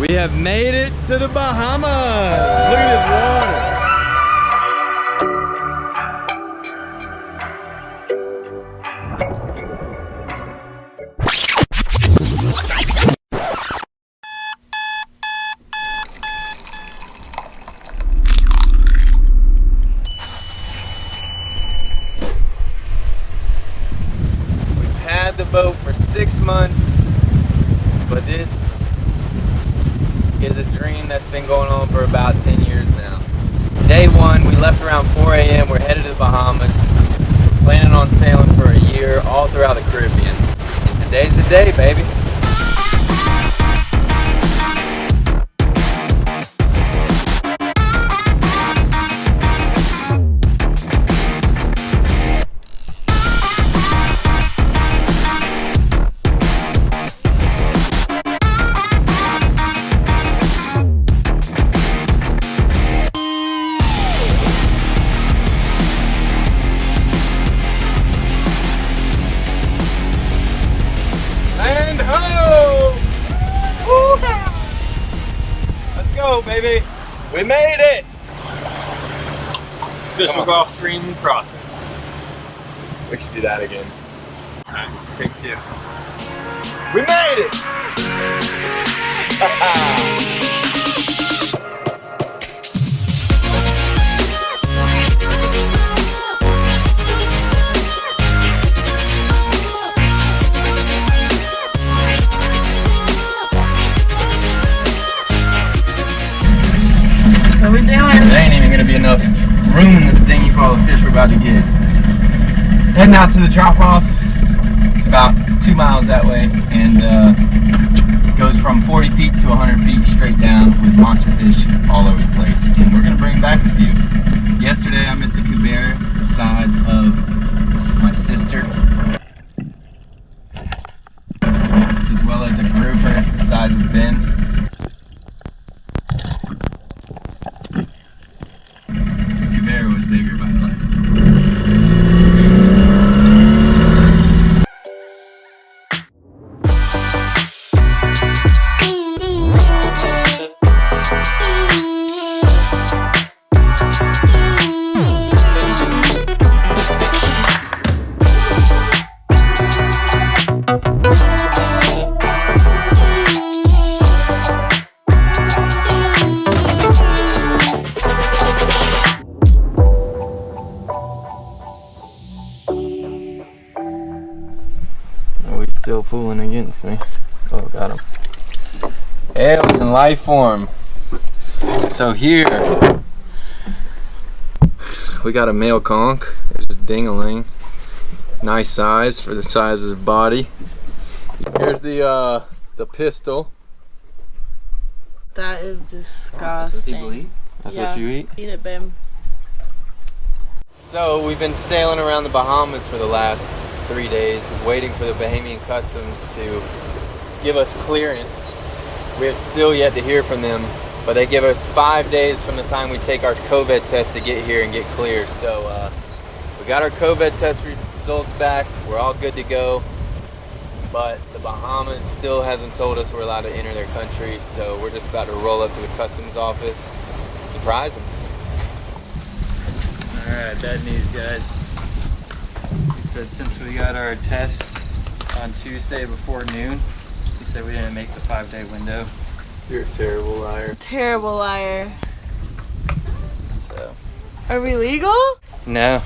We have made it to the Bahamas. Look at this water. We've had the boat for 6 months, but this is a dream that's been going on for about 10 years now. Day one, we left around 4 a.m. We're headed to the Bahamas, planning on sailing for a year all throughout the Caribbean. And today's the day, baby. Let's go, baby. We made it. Official Gulf Stream process. We should do that again. Alright, take 2. We made it. What are we doing? There ain't even gonna be enough room in this dinghy for all the fish we're about to get. Heading out to the drop off. It's about 2 miles that way, and goes from 40 feet to 100 feet straight down with monster fish all over the place. And we're gonna bring back a few. Yesterday I missed a cougar the size of my sister, as well as a grouper the size of Ben. Was bigger by the way. Still pulling against me. Oh, got him. Alien life form. So here we got a male conch. There's a ding-a-ling. Nice size for the size of his body. Here's the pistol. That is disgusting. That's what you eat? Eat it, Bim. So we've been sailing around the Bahamas for the last 3 days, waiting for the Bahamian Customs to give us clearance. We have still yet to hear from them, but they give us 5 days from the time we take our COVID test to get here and get cleared. So we got our COVID test results back. We're all good to go, but the Bahamas still hasn't told us we're allowed to enter their country. So we're just about to roll up to the customs office and surprise them. All right, bad news, guys. He said since we got our test on Tuesday before noon, he said we didn't make the 5-day window. You're a terrible liar. Terrible liar. So. Are we legal? No.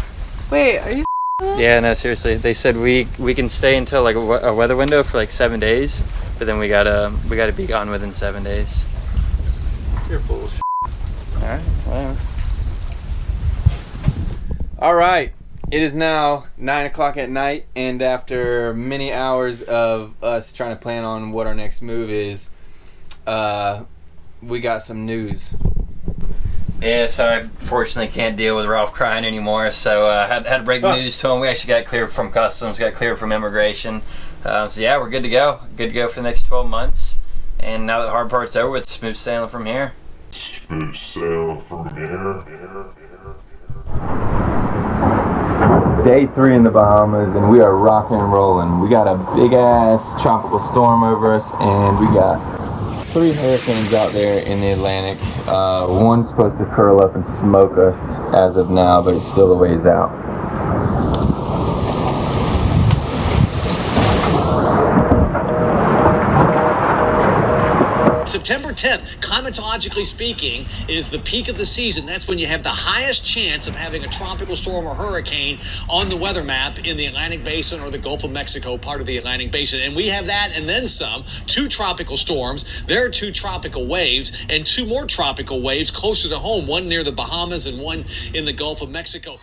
Wait, are you Yeah, no, seriously. They said we can stay until like a weather window for like 7 days, but then we gotta be gone within 7 days. You're bullshit. All right, whatever. All right. It is now 9 o'clock at night, and after many hours of us trying to plan on what our next move is, we got some news. Yeah, so I fortunately can't deal with Ralph crying anymore, so I had to break the news to him. We actually got cleared from customs, got cleared from immigration. So yeah, we're good to go. Good to go for the next 12 months. And now that the hard part's over, it's smooth sailing from here. Smooth sailing from here. Day 3 in the Bahamas, and we are rocking and rolling. We got a big ass tropical storm over us, and we got 3 hurricanes out there in the Atlantic. One's supposed to curl up and smoke us as of now, but it's still a ways out. September 10th, climatologically speaking, is the peak of the season. That's when you have the highest chance of having a tropical storm or hurricane on the weather map in the Atlantic Basin or the Gulf of Mexico, part of the Atlantic Basin. And we have that and then some. 2 tropical storms. There are 2 tropical waves and 2 more tropical waves closer to home, one near the Bahamas and one in the Gulf of Mexico.